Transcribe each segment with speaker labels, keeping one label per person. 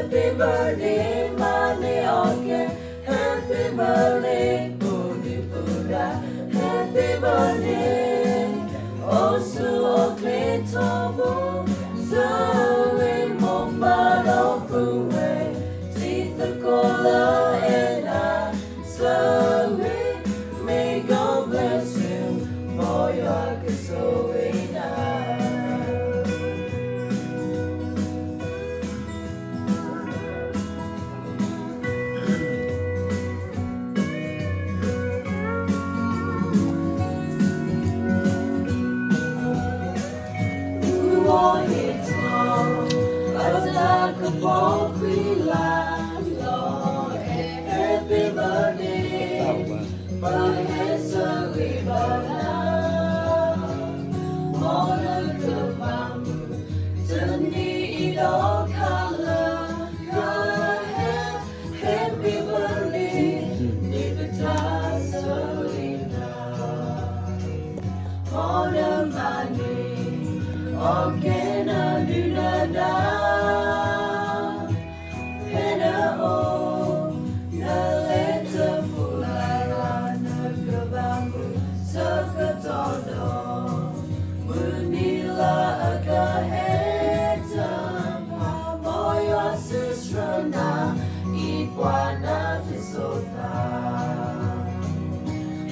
Speaker 1: Happy birthday, money organ. Happy birthday, Budi Buddha. Happy birthday, Osu Okletobo. Sorry, Mombado Pruwe. Tita Kola and I. Sorry, may God bless you. Moya Kasoina. Happy birthday,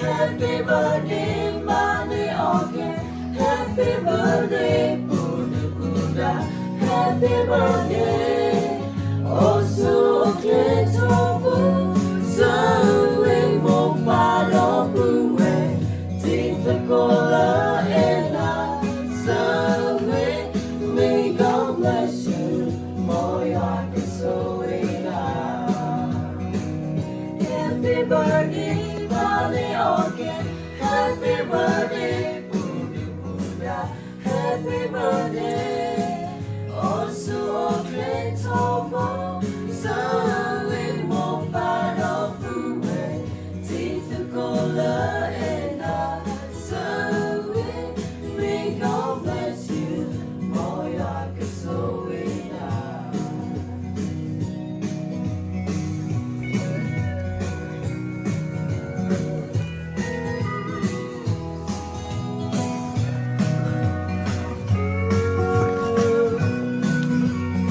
Speaker 1: Happy birthday, money organ. Happy birthday, Buddha Buddha. Happy birthday, Osu Okletobo. Sorry, Mombado Pruwe. Tita Kola and I. Sorry, may God bless you. Moya Kasoina. Happy birthday, money organ. Happy birthday, Buddha Buddha. Happy birthday.